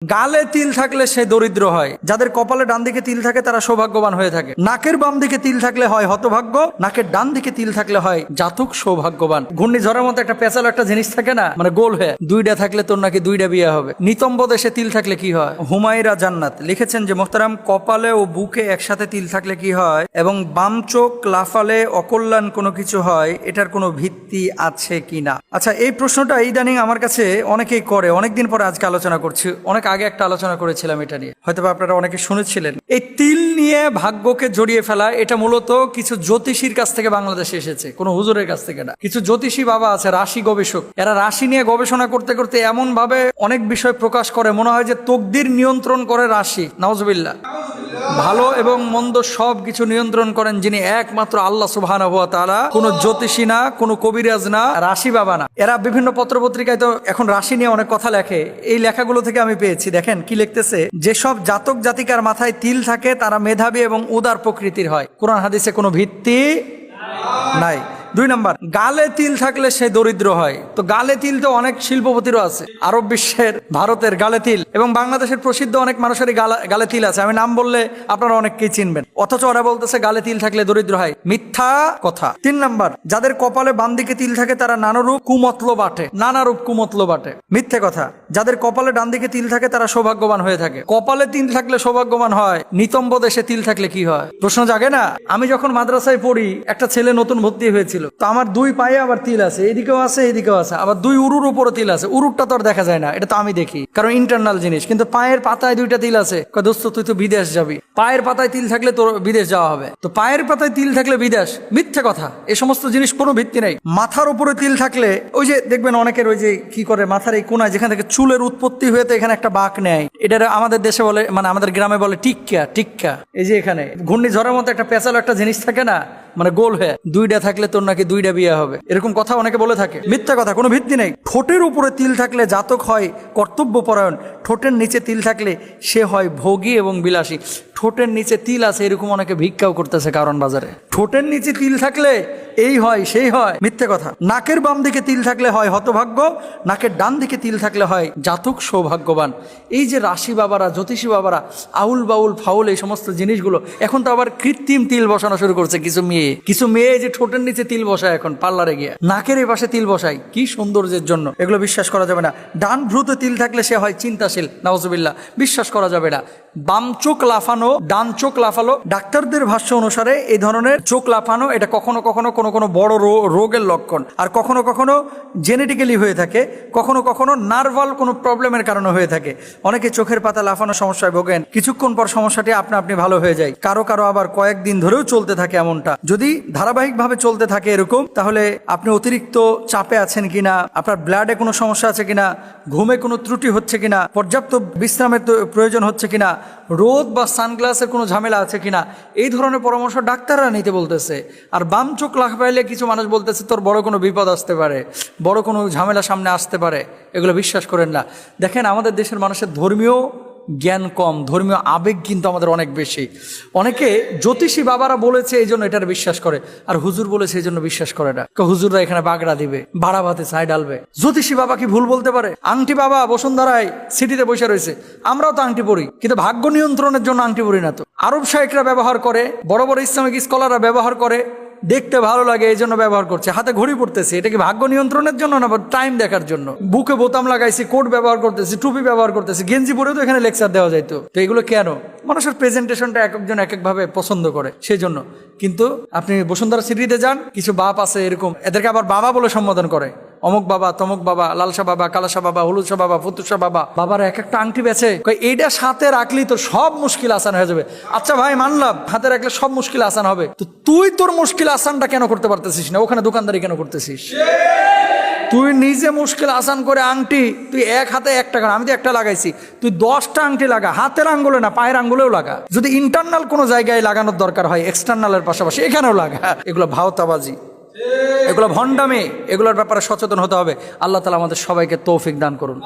গালে তিল থাকলে সে দরিদ্র হয়। যাদের কপালে ডান দিকে তিল থাকে তারা সৌভাগ্যবান হয়ে থাকে। নাকের বাম দিকে তিল থাকলে হয় হতভাগ্য, নাকের ডান দিকে তিল থাকলে হয় জাতক সৌভাগ্যবান। ঘূর্ণিঝড়ের মতো একটা পেঁচালো একটা জিনিস থাকে না, মানে গোল হয়ে, দুইটা থাকলে তোর নাকি দুইটা বিয়ে হবে। নিতম্ব দেশে তিল থাকলে কি হয়? হুমায়রা জান্নাত লিখেছেন যে মোহতারাম, কপালে ও বুকে একসাথে তিল থাকলে কি হয় এবং বাম চোখ লাফালে অকল্যাণ কোনো কিছু হয়, এটার কোনো ভিত্তি আছে কিনা? আচ্ছা, এই প্রশ্নটা ইদানিং আমার কাছে অনেকেই করে, অনেকদিন পরে আজকে আলোচনা করছি। অনেক আগে একটা আলোচনা করেছিলাম এটা নিয়ে, হয়তো আপনারা অনেকে শুনেছিলেন। এই তিল নিয়ে ভাগ্যকে জড়িয়ে ফেলা, এটা মূলত কিছু জ্যোতিষীর কাছ থেকে বাংলাদেশে এসেছে, কোনো হুজুরের কাছ থেকে না। কিছু জ্যোতিষী বাবা আছে, রাশি গবেষক, এরা রাশি নিয়ে গবেষণা করতে করতে এমন ভাবে অনেক বিষয় প্রকাশ করে, মনে হয় যে তকদির নিয়ন্ত্রণ করে রাশি। নাউজুবিল্লাহ। ভালো এবং মন্দ সব কিছু নিয়ন্ত্রণ করেন যিনি, একমাত্র আল্লাহ সুবহানাহু ওয়া তাআলা। কোনো জ্যোতিষী না, কোনো কবিরাজ না, রাশি বাবা না। এরা বিভিন্ন পত্রপত্রিকায় তো এখন রাশি নিয়ে অনেক কথা লেখে। এই লেখাগুলো থেকে আমি পেয়েছি। দেখেন কি লিখতেছে, যেসব জাতক জাতিকার মাথায় তিল থাকে তারা মেধাবী এবং উদার প্রকৃতির হয়। কোরআন হাদিসে কোনো ভিত্তি নাই। 2 নম্বর, গালে তিল থাকলে সে দরিদ্র হয়। তো গালে তিল তো অনেক শিল্পপতিরও আছে, আরব বিশ্বের, ভারতের গালে তিল, এবং বাংলাদেশের প্রসিদ্ধ অনেক মানুষেরই গালে তিল আছে। আমি নাম বললে আপনারা অনেককেই চিনবেন, অথচ ওরা বলতেছে গালে তিল থাকলে দরিদ্র হয়। মিথ্যা কথা। 3 নম্বর, যাদের কপালে বাম দিকে তিল থাকে তারা নানারূপ কুমতলব আটে। নানারূপ কুমতলব আটে, মিথ্যে কথা। যাদের কপালে ডান দিকে তিল থাকে তারা সৌভাগ্যবান হয়ে থাকে। কপালে তিল থাকলে সৌভাগ্যবান হয়, নিতম্ব দেশে তিল থাকলে কি হয়? প্রশ্ন জাগে না? আমি যখন মাদ্রাসায় পড়ি, একটা ছেলে নতুন ভর্তি হয়েছিল, তো আমার 2 পায়ে আবার তিল আছে, এদিকেও আছে এদিকেও আছে, আবার 2 উরুর উপরে তিল আছে। উরুরটা তো আর দেখা যায় না, এটা তো আমি দেখি, কারণ ইন্টারনাল জিনিস। কিন্তু পায়ের পাতায় 2টা তিল আছে। দোস্ত, তুই তো বিদেশ যাবি, পায়ের পাতায় তিল থাকলে তোর বিদেশ যাওয়া হবে। তো পায়ের পাতায় তিল থাকলে বিদেশ, মিথ্যে কথা। এই সমস্ত জিনিস কোনো ভিত্তি নেই। মাথার উপরে তিল থাকলে, ওই যে দেখবেন অনেকের ওই যে কি করে, মাথার এই কোনায় যেখান থেকে চুলের উৎপত্তি হয়েছে এখানে একটা বাঁক নেয়, এটা আমাদের দেশে বলে, মানে আমাদের গ্রামে বলে টিক্কা। টিক্কা, এই যে এখানে ঘূর্ণিঝড়ের মতো একটা পেঁচালো একটা জিনিস থাকে না, মানে গোল হয়ে, 2টা থাকলে তোর নাকি 2টা বিয়ে হবে, এরকম কথা অনেকে বলে থাকে। মিথ্যা কথা, কোনো ভিত্তি নেই। ঠোঁটের উপরে তিল থাকলে জাতক হয় কর্তব্যপরায়ণ। ঠোঁটের নিচে তিল থাকলে সে হয় ভোগী এবং বিলাসী। ঠোঁটের নিচে তিল আছে এরকম অনেকে ভিক্ষাও করতেছে কারণ বাজারে। ঠোঁটের নিচে তিল থাকলে এই হয় সেই হয়, মিথ্যে কথা। নাকের বাম দিকে তিল থাকলে হয় হতভাগ্য, নাকের ডান দিকে তিল থাকলে হয় জাতক সৌভাগ্যবান। এই যে রাশি বাবারা, জ্যোতিষী বাবারা, আউল বাউল ফাউল এই সমস্ত জিনিসগুলো, এখন তো আবার কৃত্রিম তিল বসানো শুরু করছে কিছু মেয়ে যে ঠোঁটের নিচে তিল বসায় এখন পার্লারে গিয়ে, নাকের এই পাশে তিল বসায়, কি সৌন্দর্যের জন্য। এগুলো বিশ্বাস করা যাবে না। ডান ভ্রুতে তিল থাকলে সে হয় চিন্তাশীল। নাউজুবিল্লাহ, বিশ্বাস করা যাবে না। বাম চোখ লাফানো, ডান চোখ লাফালো, ডাক্তারদের ভাষ্য অনুসারে এই ধরনের চোখ লাফানো এটা কখনো কখনো কোনো কোনো বড় রোগের লক্ষণ, আর কখনো কখনো জেনেটিক্যালি হয়ে থাকে, কখনো কখনো নার্ভাল কোনো প্রবলেমের কারণে হয়ে থাকে। অনেকে চোখের পাতা লাফানো সমস্যায় ভোগেন, কিছুক্ষণ পর সমস্যাটি আপনি ভালো হয়ে যায়। কারো কারো আবার কয়েকদিন ধরেও চলতে থাকে এমনটা। যদি ধারাবাহিকভাবে চলতে থাকে এরকম, তাহলে আপনি অতিরিক্ত চাপে আছেন কিনা, আপনার ব্লাডে কোনো সমস্যা আছে কিনা, ঘুমে কোনো ত্রুটি হচ্ছে কিনা, পর্যাপ্ত বিশ্রামের প্রয়োজন হচ্ছে কিনা, রোদ বা সানগ্লাসের কোনো ঝামেলা আছে কিনা, এই ধরনের পরামর্শ ডাক্তাররা নিতে বলতেছে। আর বাম চোখ লাফাইলে কিছু মানুষ বলতেছে তোর বড় কোনো বিপদ আসতে পারে, বড় কোনো ঝামেলা সামনে আসতে পারে। এগুলো বিশ্বাস করেন না। দেখেন, আমাদের দেশের মানুষের ধর্মীয় জ্ঞান কম, ধর্মীয় আবেগ কিন্তু আমাদের অনেক বেশি। অনেকে জ্যোতিষী বাবারা বলেছে এই জন্য এটার বিশ্বাস করে, আর হুজুর বলেছে এই জন্য বিশ্বাস করে না। হুজুররা এখানে বাগড়া দিবে, বাড়া ভাতে ছাই ডালবে। জ্যোতিষী বাবা কি ভুল বলতে পারে? আংটি বাবা বসুন্ধরায় সিটিতে বসে রয়েছে, আমরাও তো আংটি পরি, কিন্তু ভাগ্য নিয়ন্ত্রণের জন্য আংটি পরি না তো। আরব শায়েকরা ব্যবহার করে, বড় বড় ইসলামিক স্কলাররা ব্যবহার করে, দেখতে ভালো লাগে এই জন্য ব্যবহার করছে। হাতে ঘড়ি পড়তেছে, এটা কি ভাগ্য নিয়ন্ত্রণের জন্য না টাইম দেখার জন্য? বুকে বোতাম লাগাইছি, কোট ব্যবহার করতেছি, টুপি ব্যবহার করতেছি, গেঞ্জি পরেও তো এখানে লেকচার দেওয়া যাইতো। তো এগুলো কেন? মানুষের প্রেজেন্টেশনটা এক একজন এক একভাবে পছন্দ করে, সেই জন্য। কিন্তু আপনি বসুন্ধরা সিটিতে যান, কিছু বাপ আছে এরকম, এদেরকে আবার বাবা বলে সম্বোধন করে। অমুক বাবা, তমুক বাবা, লালসা বাবা, কালাসা বাবা, হলুদসা বাবা, ফুতুসা বাবা। বাবার এক একটা আংটি বেছে, এইটা সাথে রাখলি তো সব মুশকিল আসান হয়ে যাবে। আচ্ছা ভাই, মানলাম হাতে রাখলে সব মুশকিল আসান হবে, তো তুই তোর মুশকিল আসানটা কেন করতে পারতেছিস না? ওখানে দোকানদারি কেন করতেছিস? তুই নিজে মুশকিল আসান করে আংটি, তুই এক হাতে একটা, আমি তো একটা লাগাইছি, তুই 10টা আংটি লাগা, হাতের আঙ্গুলে না পায়ের আঙ্গুলেও লাগা। যদি ইন্টারনাল কোনো জায়গায় লাগানোর দরকার হয়, এক্সটার্নালের পাশাপাশি এখানেও লাগা। এগুলো ভাওতাবাজি, এগুলো ভণ্ডামি, এগুলোর ব্যাপারে সচেতন হতে হবে। আল্লাহ তাআলা আমাদের সবাইকে তৌফিক দান করুন।